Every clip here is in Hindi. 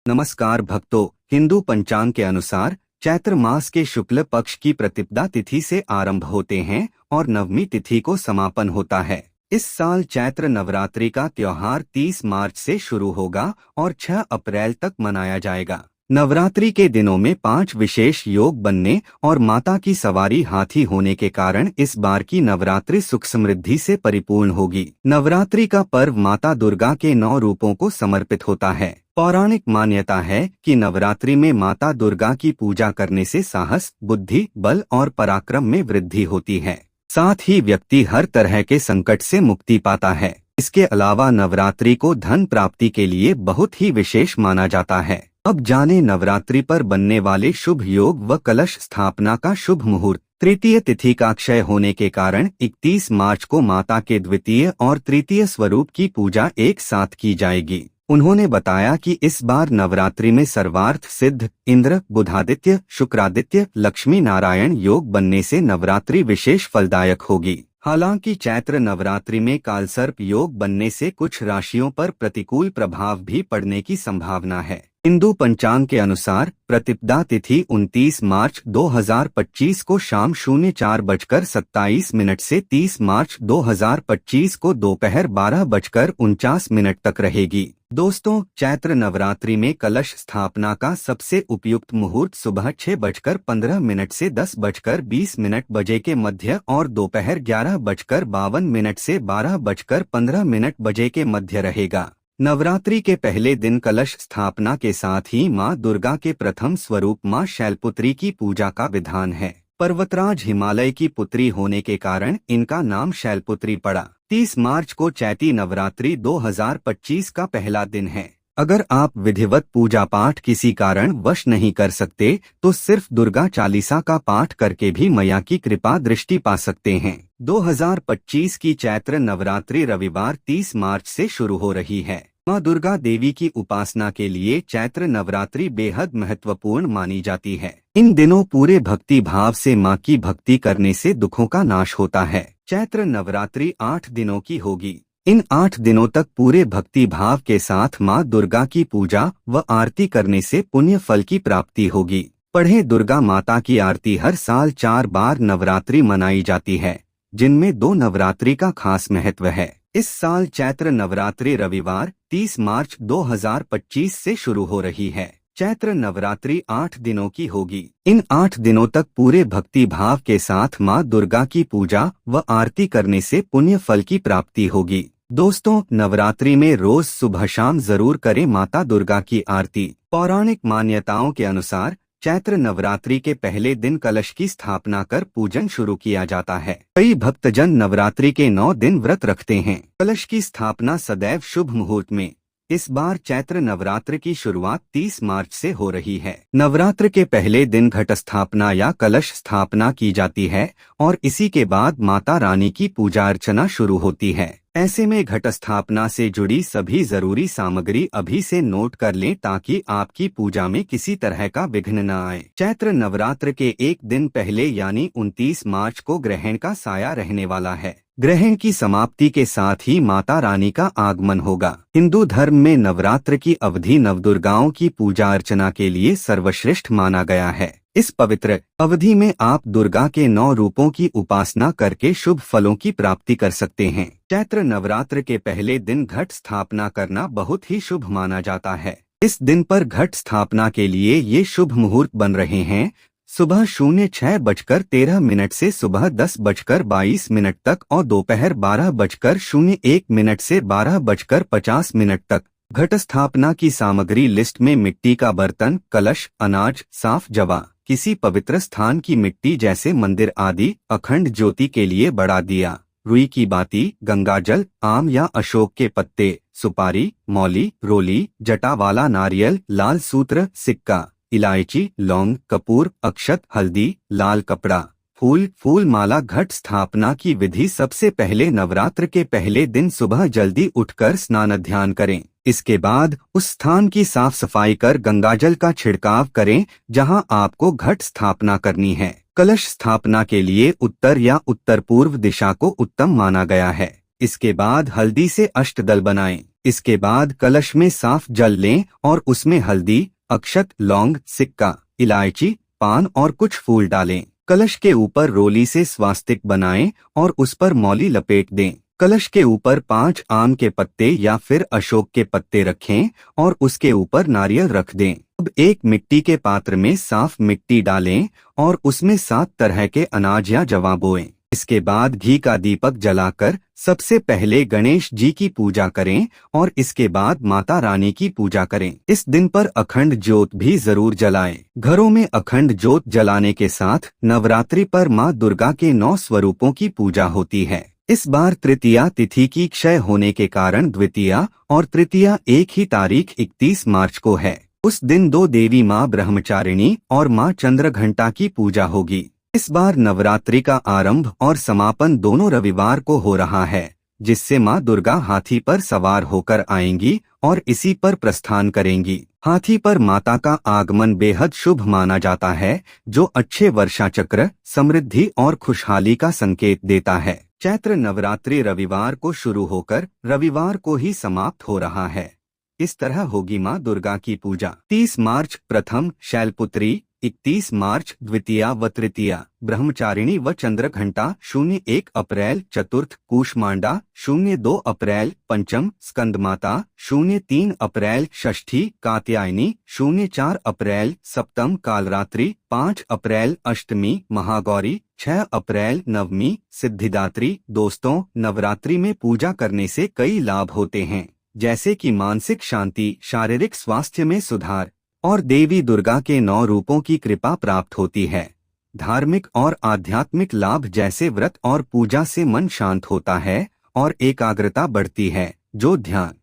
नमस्कार भक्तों, हिंदू पंचांग के अनुसार चैत्र मास के शुक्ल पक्ष की प्रतिपदा तिथि से आरंभ होते हैं और नवमी तिथि को समापन होता है। इस साल चैत्र नवरात्रि का त्योहार 30 मार्च से शुरू होगा और 6 अप्रैल तक मनाया जाएगा। नवरात्रि के दिनों में 5 विशेष योग बनने और माता की सवारी हाथी होने के कारण इस बार की नवरात्रि सुख समृद्धि से परिपूर्ण होगी। नवरात्रि का पर्व माता दुर्गा के 9 रूपों को समर्पित होता है। पौराणिक मान्यता है कि नवरात्रि में माता दुर्गा की पूजा करने से साहस, बुद्धि, बल और पराक्रम में वृद्धि होती है। साथ ही व्यक्ति हर तरह के संकट से मुक्ति पाता है। इसके अलावा नवरात्रि को धन प्राप्ति के लिए बहुत ही विशेष माना जाता है। अब जाने नवरात्रि पर बनने वाले शुभ योग व कलश स्थापना का शुभ मुहूर्त। तृतीय तिथि का क्षय होने के कारण 31 मार्च को माता के द्वितीय और तृतीय स्वरूप की पूजा एक साथ की जाएगी। उन्होंने बताया कि इस बार नवरात्रि में सर्वार्थ सिद्ध, इंद्र, बुधादित्य, शुक्रादित्य, लक्ष्मी नारायण योग बनने से नवरात्रि विशेष फलदायक होगी। हालांकि चैत्र नवरात्रि में कालसर्प योग बनने से कुछ राशियों पर प्रतिकूल प्रभाव भी पड़ने की संभावना है। हिंदू पंचांग के अनुसार प्रतिपदा तिथि 29 मार्च 2025 को शाम 04:27 से 30 मार्च 2025 को दोपहर 12:49 तक रहेगी। दोस्तों, चैत्र नवरात्रि में कलश स्थापना का सबसे उपयुक्त मुहूर्त सुबह 6:15 से 10:20 बजे के मध्य और दोपहर 11:52 से 12:15 बजे के मध्य रहेगा। नवरात्रि के पहले दिन कलश स्थापना के साथ ही मां दुर्गा के प्रथम स्वरूप मां शैलपुत्री की पूजा का विधान है। पर्वतराज हिमालय की पुत्री होने के कारण इनका नाम शैलपुत्री पड़ा। 30 मार्च को चैती नवरात्रि 2025 का पहला दिन है। अगर आप विधिवत पूजा पाठ किसी कारण वश नहीं कर सकते तो सिर्फ दुर्गा चालीसा का पाठ करके भी मैया की कृपा दृष्टि पा सकते हैं। 2025 की चैत्र नवरात्रि रविवार 30 मार्च से शुरू हो रही है। मां दुर्गा देवी की उपासना के लिए चैत्र नवरात्रि बेहद महत्वपूर्ण मानी जाती है। इन दिनों पूरे भक्ति भाव से मां की भक्ति करने से दुखों का नाश होता है। चैत्र नवरात्रि 8 दिनों की होगी। इन 8 दिनों तक पूरे भक्ति भाव के साथ मां दुर्गा की पूजा व आरती करने से पुण्य फल की प्राप्ति होगी। पढ़े दुर्गा माता की आरती हर साल 4 बार नवरात्रि मनाई जाती है, जिनमें 2 नवरात्रि का खास महत्व है। इस साल चैत्र नवरात्रि रविवार 30 मार्च 2025 से शुरू हो रही है। चैत्र नवरात्रि 8 दिनों की होगी। इन 8 दिनों तक पूरे भक्ति भाव के साथ मां दुर्गा की पूजा व आरती करने से पुण्य फल की प्राप्ति होगी। दोस्तों, नवरात्रि में रोज सुबह शाम जरूर करें माता दुर्गा की आरती। पौराणिक मान्यताओं के अनुसार चैत्र नवरात्रि के पहले दिन कलश की स्थापना कर पूजन शुरू किया जाता है। कई भक्तजन नवरात्रि के 9 दिन व्रत रखते हैं। कलश की स्थापना सदैव शुभ मुहूर्त में। इस बार चैत्र नवरात्र की शुरुआत 30 मार्च से हो रही है। नवरात्र के पहले दिन घट स्थापना या कलश स्थापना की जाती है और इसी के बाद माता रानी की पूजा अर्चना शुरू होती है। ऐसे में घट स्थापना से जुड़ी सभी जरूरी सामग्री अभी से नोट कर लें ताकि आपकी पूजा में किसी तरह का विघ्न न आए। चैत्र नवरात्र के एक दिन पहले यानी 29 मार्च को ग्रहण का साया रहने वाला है। ग्रहण की समाप्ति के साथ ही माता रानी का आगमन होगा। हिंदू धर्म में नवरात्र की अवधि नवदुर्गाओं की पूजा अर्चना के लिए सर्वश्रेष्ठ माना गया है। इस पवित्र अवधि में आप दुर्गा के 9 रूपों की उपासना करके शुभ फलों की प्राप्ति कर सकते हैं। चैत्र नवरात्र के पहले दिन घट स्थापना करना बहुत ही शुभ माना जाता है। इस दिन पर घट स्थापना के लिए ये शुभ मुहूर्त बन रहे हैं। सुबह 06:13 से सुबह 10:22 तक और दोपहर 12:01 से 12:50 तक। घट स्थापना की सामग्री लिस्ट में मिट्टी का बर्तन, कलश, अनाज, साफ जवा, किसी पवित्र स्थान की मिट्टी जैसे मंदिर आदि, अखंड ज्योति के लिए बड़ा दिया, रुई की बाती, गंगाजल, आम या अशोक के पत्ते, सुपारी, मौली, रोली, जटा वाला नारियल, लाल सूत्र, सिक्का, इलायची, लौंग, कपूर, अक्षत, हल्दी, लाल कपड़ा, फूल माला। घट स्थापना की विधि सबसे पहले नवरात्र के पहले दिन सुबह जल्दी उठकर स्नान ध्यान करें। इसके बाद उस स्थान की साफ सफाई कर गंगाजल का छिड़काव करें जहां आपको घट स्थापना करनी है। कलश स्थापना के लिए उत्तर या उत्तर पूर्व दिशा को उत्तम माना गया है। इसके बाद हल्दी से अष्टदल बनाएं। इसके बाद कलश में साफ जल लें और उसमें हल्दी, अक्षत, लौंग, सिक्का, इलायची, पान और कुछ फूल डालें। कलश के ऊपर रोली से स्वास्तिक बनाएं और उस पर मौली लपेट दें। कलश के ऊपर 5 आम के पत्ते या फिर अशोक के पत्ते रखें और उसके ऊपर नारियल रख दें। अब एक मिट्टी के पात्र में साफ मिट्टी डालें और उसमें 7 तरह के अनाज या जवां बोएं। इसके बाद घी का दीपक जलाकर सबसे पहले गणेश जी की पूजा करें और इसके बाद माता रानी की पूजा करें। इस दिन पर अखंड ज्योत भी जरूर जलाएं। घरों में अखंड ज्योत जलाने के साथ नवरात्रि पर मां दुर्गा के 9 स्वरूपों की पूजा होती है। इस बार तृतीया तिथि की क्षय होने के कारण द्वितीया और तृतीया एक ही तारीख 31 मार्च को है। उस दिन 2 देवी मां ब्रह्मचारिणी और मां चंद्रघंटा की पूजा होगी। इस बार नवरात्रि का आरंभ और समापन दोनों रविवार को हो रहा है, जिससे मां दुर्गा हाथी पर सवार होकर आएंगी और इसी पर प्रस्थान करेंगी। हाथी पर माता का आगमन बेहद शुभ माना जाता है, जो अच्छे वर्षा चक्र, समृद्धि और खुशहाली का संकेत देता है। चैत्र नवरात्रि रविवार को शुरू होकर रविवार को ही समाप्त हो रहा है। इस तरह होगी मां दुर्गा की पूजा। 30 मार्च प्रथम शैलपुत्री, 31 मार्च द्वितीया व तृतीया ब्रह्मचारिणी व चंद्रघंटा, 01 अप्रैल चतुर्थ कूष्मांडा, 02 अप्रैल पंचम स्कंदमाता, 03 अप्रैल षष्ठी कात्यायनी, 04 अप्रैल सप्तम कालरात्रि, 5 अप्रैल अष्टमी महागौरी, 6 अप्रैल नवमी सिद्धिदात्री। दोस्तों, नवरात्रि में पूजा करने से कई लाभ होते हैं, जैसे कि मानसिक शांति, शारीरिक स्वास्थ्य में सुधार और देवी दुर्गा के 9 रूपों की कृपा प्राप्त होती है। धार्मिक और आध्यात्मिक लाभ जैसे व्रत और पूजा से मन शांत होता है और एकाग्रता बढ़ती है, जो ध्यान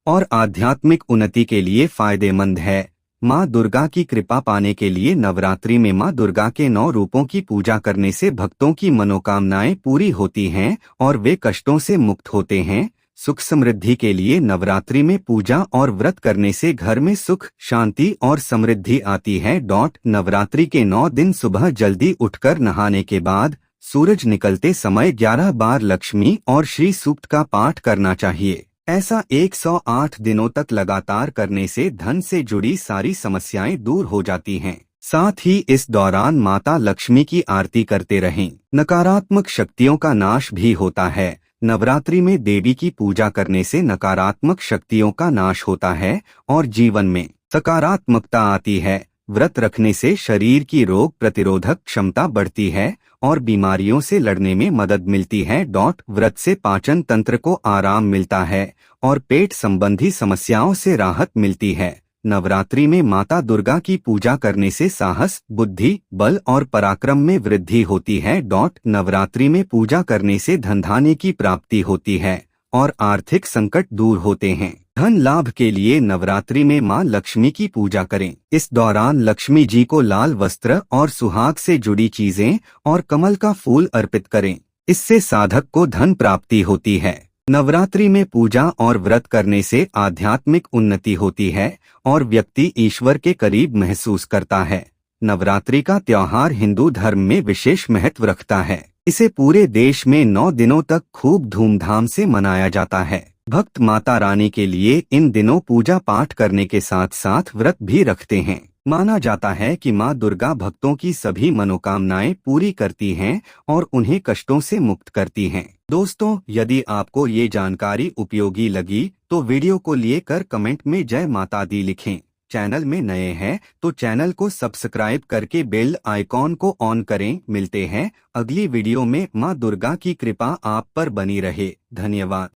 और आध्यात्मिक उन्नति के लिए फायदेमंद है। मां दुर्गा की कृपा पाने के लिए नवरात्रि में मां दुर्गा के 9 रूपों की पूजा करने से भक्तों की मनोकामनाएं पूरी होती हैं और वे कष्टों से मुक्त होते हैं। सुख समृद्धि के लिए नवरात्रि में पूजा और व्रत करने से घर में सुख, शांति और समृद्धि आती है। नवरात्रि के 9 दिन सुबह जल्दी उठकर नहाने के बाद सूरज निकलते समय 11 बार लक्ष्मी और श्री सूक्त का पाठ करना चाहिए। ऐसा 108 दिनों तक लगातार करने से धन से जुड़ी सारी समस्याएं दूर हो जाती हैं। साथ ही इस दौरान माता लक्ष्मी की आरती करते रहें। नकारात्मक शक्तियों का नाश भी होता है। नवरात्रि में देवी की पूजा करने से नकारात्मक शक्तियों का नाश होता है और जीवन में सकारात्मकता आती है। व्रत रखने से शरीर की रोग प्रतिरोधक क्षमता बढ़ती है और बीमारियों से लड़ने में मदद मिलती है। व्रत से पाचन तंत्र को आराम मिलता है और पेट संबंधी समस्याओं से राहत मिलती है। नवरात्रि में माता दुर्गा की पूजा करने से साहस, बुद्धि, बल और पराक्रम में वृद्धि होती है। नवरात्रि में पूजा करने से धनधान्य की प्राप्ति होती है और आर्थिक संकट दूर होते हैं। धन लाभ के लिए नवरात्रि में मां लक्ष्मी की पूजा करें। इस दौरान लक्ष्मी जी को लाल वस्त्र और सुहाग से जुड़ी चीजें और कमल का फूल अर्पित करें। इससे साधक को धन प्राप्ति होती है। नवरात्रि में पूजा और व्रत करने से आध्यात्मिक उन्नति होती है और व्यक्ति ईश्वर के करीब महसूस करता है। नवरात्रि का त्योहार हिंदू धर्म में विशेष महत्व रखता है। इसे पूरे देश में 9 दिनों तक खूब धूमधाम से मनाया जाता है। भक्त माता रानी के लिए इन दिनों पूजा पाठ करने के साथ साथ व्रत भी रखते हैं। माना जाता है कि मां दुर्गा भक्तों की सभी मनोकामनाएं पूरी करती हैं और उन्हें कष्टों से मुक्त करती हैं। दोस्तों, यदि आपको ये जानकारी उपयोगी लगी तो वीडियो को लेकर कमेंट में जय माता दी लिखें। चैनल में नए हैं तो चैनल को सब्सक्राइब करके बेल आइकॉन को ऑन करें। मिलते हैं अगली वीडियो में। मां दुर्गा की कृपा आप पर बनी रहे। धन्यवाद।